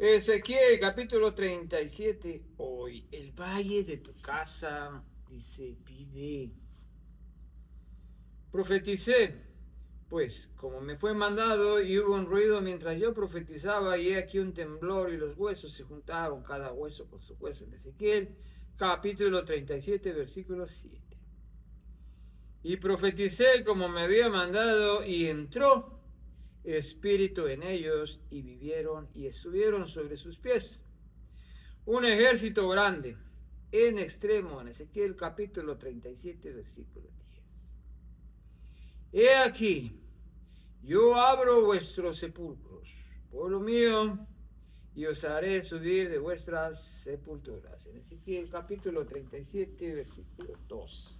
Ezequiel capítulo 37. Hoy el valle de tu casa, dice, vive. Profeticé, pues, como me fue mandado, y hubo un ruido mientras yo profetizaba, y he aquí un temblor, y los huesos se juntaron, cada hueso con su hueso. En Ezequiel capítulo 37, versículo 7. Y profeticé como me había mandado, y entró espíritu en ellos, y vivieron, y estuvieron sobre sus pies un ejército grande, en extremo, en Ezequiel capítulo 37, versículo 10. He aquí, yo abro vuestros sepulcros, pueblo mío, y os haré subir de vuestras sepulturas. En Ezequiel capítulo 37, versículo 2.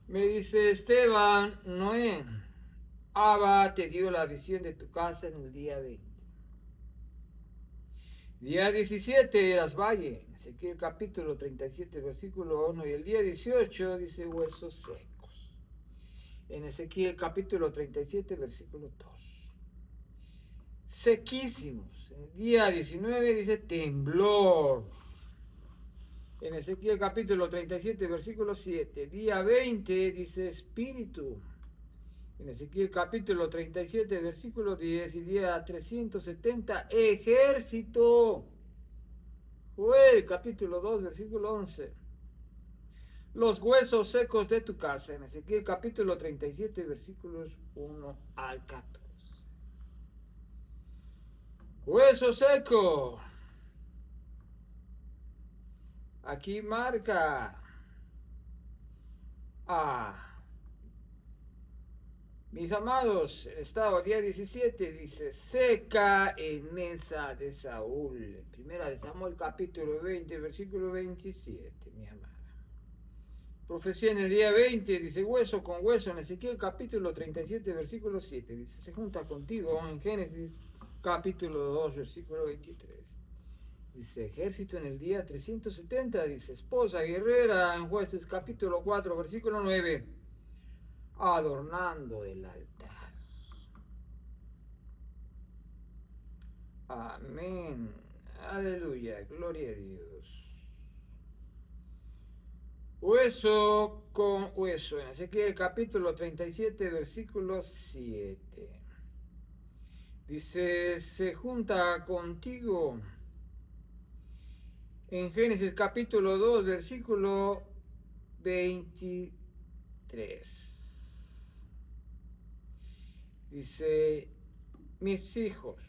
Me dice Esteban, Noé, Abba te dio la visión de tu casa en el día 20. Día 17 eras valle, Ezequiel capítulo 37, versículo 1, y el día 18 dice huesos secos. En Ezequiel capítulo 37, versículo 2. Sequísimos. En el día 19 dice temblor. En Ezequiel capítulo 37, versículo 7. Día 20 dice espíritu. En Ezequiel capítulo 37, versículo 10. Y día 370, ejército. Joel capítulo 2, versículo 11. Los huesos secos de tu casa. En Ezequiel capítulo 37, versículos 1 al 14. Hueso seco. Aquí marca mis amados, el estado día 17 dice, seca en mesa de Saúl. Primera de Samuel capítulo 20, versículo 27, mi amada. Profecía en el día 20, dice, hueso con hueso. En Ezequiel capítulo 37, versículo 7, dice, se junta contigo. En Génesis capítulo 2, versículo 23. Dice, ejército en el día 370, dice, esposa guerrera. En Jueces capítulo 4, versículo 9, adornando el altar. Amén. Aleluya. Gloria a Dios. Hueso con hueso. En Ezequiel capítulo 37, versículo 7. Dice, se junta contigo. En Génesis capítulo 2, versículo 23. Dice, mis hijos,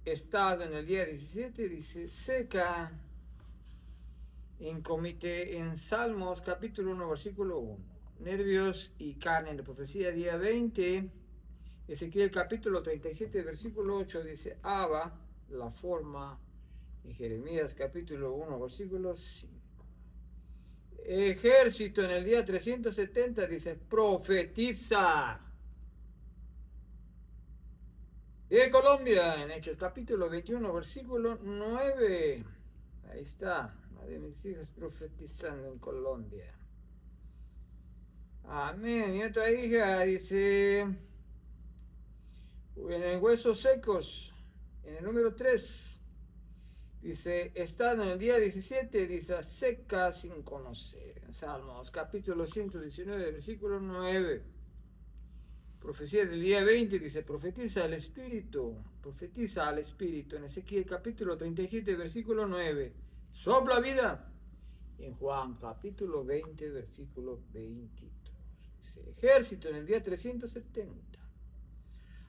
estado en el día 17, dice, seca en comité en Salmos capítulo 1, versículo 1. Nervios y carne en la profecía, día 20. Ezequiel capítulo 37, versículo 8, dice, Abba, la forma. En Jeremías capítulo 1, versículo 5. Ejército en el día 370, dice, profetiza. De Colombia, en Hechos capítulo 21, versículo 9. Ahí está, una de mis hijas profetizando en Colombia. Amén. Y otra hija dice, en huesos secos, en el número 3, dice, estando en el día 17, dice, seca sin conocer. En Salmos capítulo 119, versículo 9. Profecía del día 20, dice, profetiza al Espíritu. En Ezequiel capítulo 37, versículo 9. Sopla vida. En Juan capítulo 20, versículo 22. Dice, ejército en el día 370.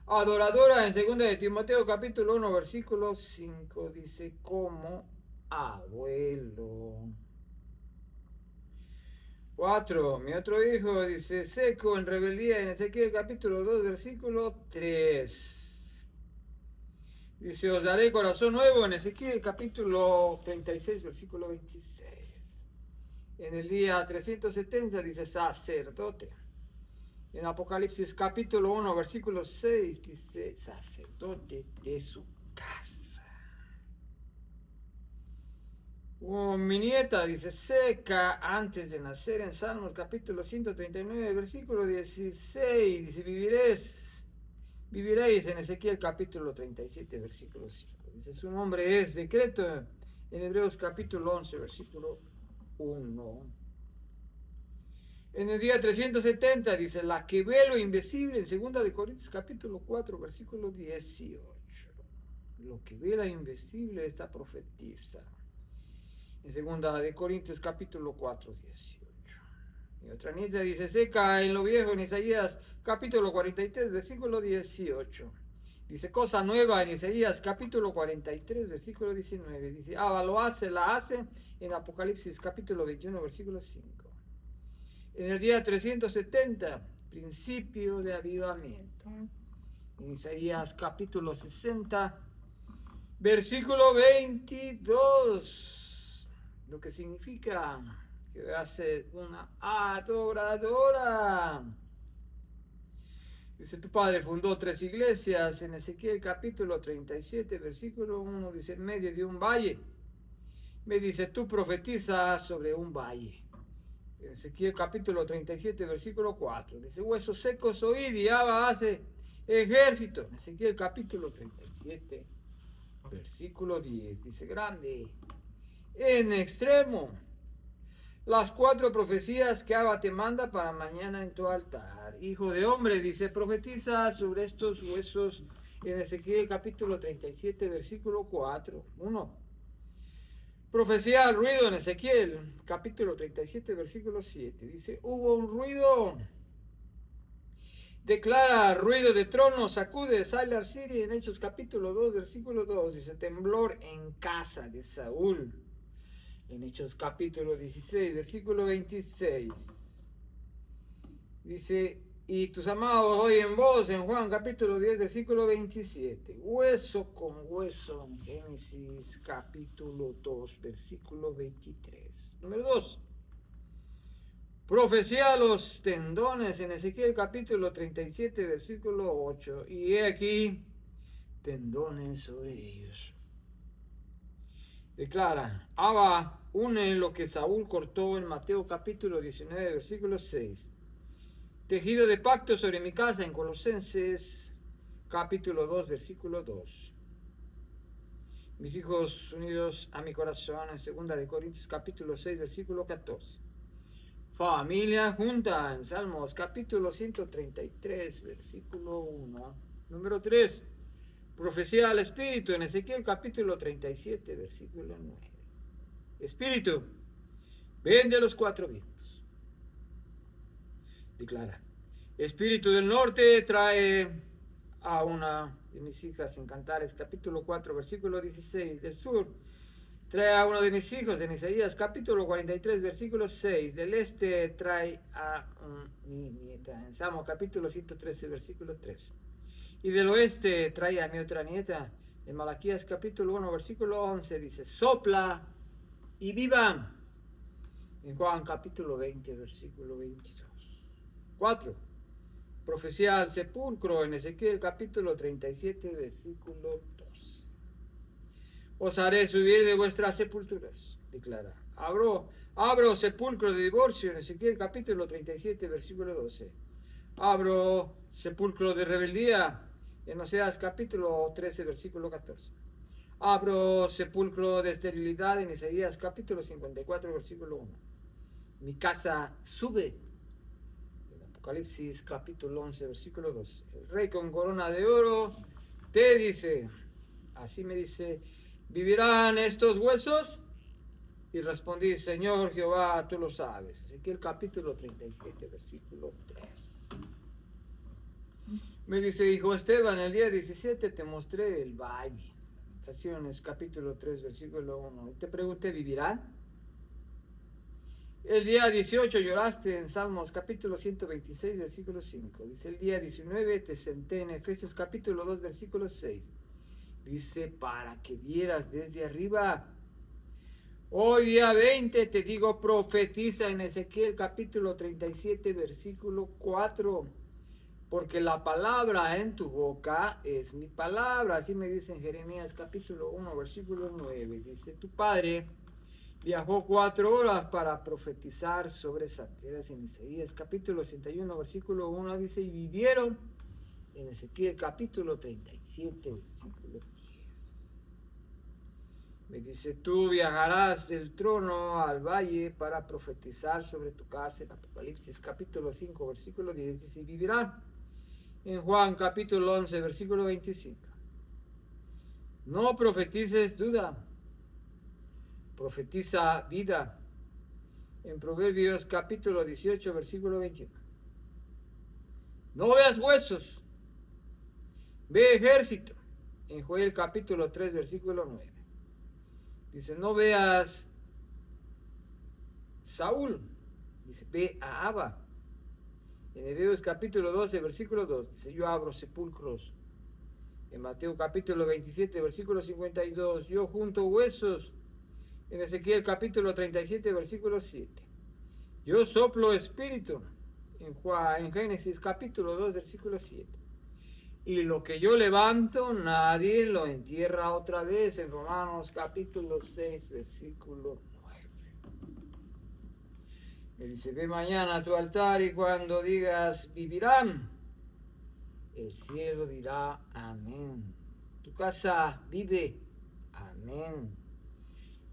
Adoradora en 2 de Timoteo capítulo 1, versículo 5. Dice, como abuelo. 4. Mi otro hijo dice, seco en rebeldía en Ezequiel capítulo 2, versículo 3. Dice, os daré corazón nuevo en Ezequiel capítulo 36, versículo 26. En el día 370 dice, sacerdote. En Apocalipsis capítulo 1, versículo 6 dice, sacerdote de su casa. Mi nieta dice, seca antes de nacer. En Salmos capítulo 139, versículo 16, dice, Viviréis en Ezequiel capítulo 37, versículo 5. Dice, su nombre es decreto en Hebreos capítulo 11, versículo 1. En el día 370 dice, la que ve lo invisible, en 2 de Corintios capítulo 4, versículo 18. Lo que ve lo invisible, esta profetiza. En 2 de Corintios capítulo 4, 18. Y otra nieta dice, seca en lo viejo en Isaías capítulo 43, versículo 18. Dice, cosa nueva en Isaías capítulo 43, versículo 19. Dice, lo hace, la hace en Apocalipsis capítulo 21, versículo 5. En el día 370, principio de avivamiento. En Isaías capítulo 60, versículo 22. Lo que significa que va a ser una adoradora. Dice, tu padre fundó 3 iglesias. En Ezequiel capítulo 37, versículo 1, dice, en medio de un valle. Me dice, tú profetizas sobre un valle. En Ezequiel capítulo 37, versículo 4, dice, huesos secos oíd y Abba hace ejército. En Ezequiel capítulo 37, versículo 10, dice, grande en extremo las 4 profecías que Abba te manda para mañana en tu altar. Hijo de hombre, dice, profetiza sobre estos huesos. En Ezequiel capítulo 37, versículo 4, 1. Profecía al ruido en Ezequiel, capítulo 37, versículo 7. Dice, hubo un ruido. Declara, ruido de trono, sacude, Salar City, en Hechos capítulo 2, versículo 2. Dice, temblor en casa de Saúl. En Hechos capítulo 16, versículo 26. Dice, y tus amados oyen voz en Juan capítulo 10, versículo 27. Hueso con hueso en Génesis capítulo 2, versículo 23. Número 2. Profecía a los tendones en Ezequiel capítulo 37, versículo 8. Y he aquí tendones sobre ellos. Declara, Abba une lo que Saúl cortó en Mateo capítulo 19, versículo 6. Tejido de pacto sobre mi casa en Colosenses capítulo 2, versículo 2. Mis hijos unidos a mi corazón en 2 de Corintios capítulo 6, versículo 14. Familia junta en Salmos capítulo 133, versículo 1. Número 3. Profecía al Espíritu en Ezequiel capítulo 37, versículo 9. Espíritu, ven de los 4 vientos. Declara, Espíritu del norte trae a una de mis hijas en Cantares capítulo 4, versículo 16. Del sur trae a uno de mis hijos en Isaías capítulo 43, versículo 6. Del este trae a mi nieta en Salmo capítulo 113, versículo 3. Y del oeste trae a mi otra nieta en Malaquías capítulo 1, versículo 11. Dice, sopla y vivan. En Juan capítulo 20, versículo 22. 4. Profecía al sepulcro en Ezequiel capítulo 37, versículo 2. Os haré subir de vuestras sepulturas, declara. Abro sepulcro de divorcio en Ezequiel capítulo 37, versículo 12. Abro sepulcro de rebeldía en Oseas capítulo 13, versículo 14. Abro sepulcro de esterilidad en Isaías capítulo 54, versículo 1. Mi casa sube. Apocalipsis capítulo 11, versículo 2. El rey con corona de oro te dice, así me dice, ¿vivirán estos huesos? Y respondí, Señor Jehová, tú lo sabes. Ezequiel capítulo 37, versículo 3. Me dice, hijo Esteban, el día 17 te mostré el valle. Estaciones capítulo 3, versículo 1. Y te pregunté, ¿vivirán? El día 18 lloraste en Salmos capítulo 126, versículo 5. Dice, el día 19 te senté en Efesios capítulo 2, versículo 6. Dice, para que vieras desde arriba. Hoy día 20 te digo, profetiza en Ezequiel capítulo 37, versículo 4. Porque la palabra en tu boca es mi palabra. Así me dice en Jeremías capítulo 1, versículo 9. Dice, tu padre viajó 4 horas para profetizar sobre esas tierras en Isaías capítulo 61, versículo 1. Dice, y vivieron en Ezequiel capítulo 37, versículo 10. Me dice, tú viajarás del trono al valle para profetizar sobre tu casa, en Apocalipsis capítulo 5, versículo 10, dice, y vivirán. En Juan capítulo 11, versículo 25. No profetices duda, profetiza vida. En Proverbios capítulo 18, versículo 21. No veas huesos, ve ejército. En Joel capítulo 3, versículo 9. Dice, no veas Saúl, dice, ve a Abba. En Hebreos capítulo 12, versículo 2, dice, yo abro sepulcros. En Mateo capítulo 27, versículo 52, yo junto huesos. En Ezequiel capítulo 37, versículo 7, yo soplo espíritu. En Génesis capítulo 2, versículo 7. Y lo que yo levanto, nadie lo entierra otra vez. En Romanos capítulo 6, versículo 9. Me dice, ve mañana a tu altar y cuando digas, vivirán, el cielo dirá, amén. Tu casa vive, amén.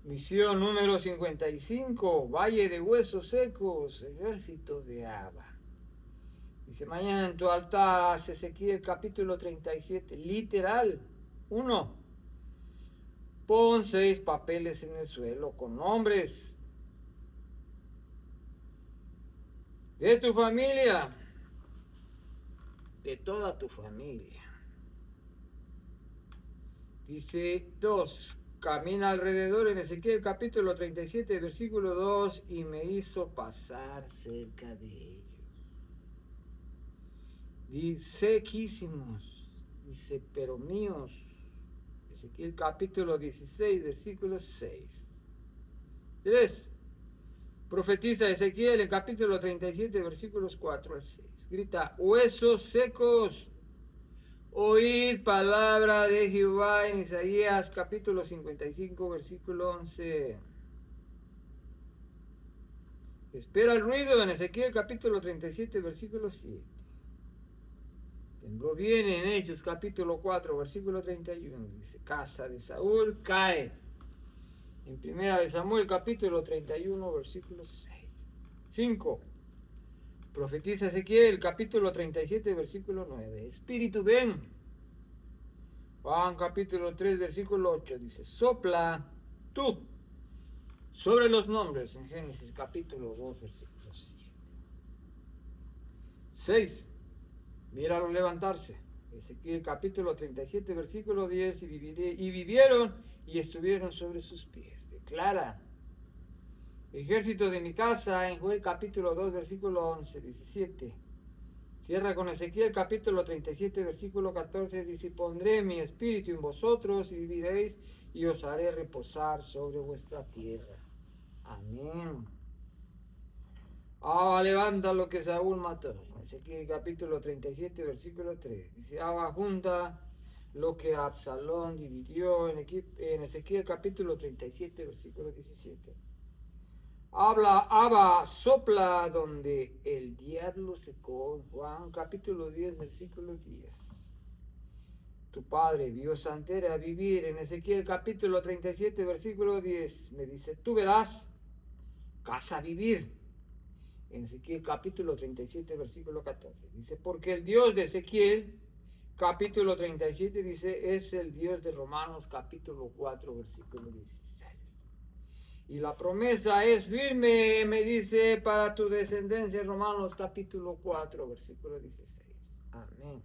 Misión número 55, Valle de Huesos Secos, Ejército de Abba. Dice, mañana en tu altar, hace Ezequiel capítulo 37, literal. 1. Pon 6 papeles en el suelo con nombres de tu familia, de toda tu familia. Dice 2. Camina alrededor en Ezequiel capítulo 37, versículo 2, y me hizo pasar cerca de ellos. Dice, sequísimos, dice, pero míos. Ezequiel capítulo 16, versículo 6. 3. Profetiza Ezequiel en capítulo 37, versículos 4 al 6. Grita, huesos secos, oíd palabra de Jehová, en Isaías capítulo 55, versículo 11. Espera el ruido en Ezequiel capítulo 37, versículo 7. Tembló bien en Hechos capítulo 4, versículo 31. Dice, casa de Saúl cae. En primera de Samuel capítulo 31, versículo 6. 5. Profetiza Ezequiel capítulo 37, versículo 9. Espíritu, ven. Juan capítulo 3, versículo 8. Dice, sopla tú sobre los nombres. En Génesis capítulo 2, versículo 7. 6. Míralo levantarse. Ezequiel capítulo 37, versículo 10. Y vivieron y estuvieron sobre sus pies. Declara. Ejército de mi casa, en Joel capítulo 2, versículo 11, 17. Cierra con Ezequiel capítulo 37, versículo 14. Dice, pondré mi espíritu en vosotros y viviréis y os haré reposar sobre vuestra tierra. Amén. Abba levanta lo que Saúl mató. Ezequiel capítulo 37, versículo 3. Dice, Abba junta lo que Absalón dividió. En Ezequiel capítulo 37, versículo 17. Abba sopla donde el diablo secó. Juan capítulo 10, versículo 10. Tu padre vio santera a vivir. En Ezequiel capítulo 37, versículo 10. Me dice, tú verás casa vivir. En Ezequiel capítulo 37, versículo 14. Dice, porque el Dios de Ezequiel capítulo 37 dice, es el Dios de Romanos capítulo 4, versículo 16. Y la promesa es firme, me dice, para tu descendencia, Romanos capítulo 4, versículo 16. Amén.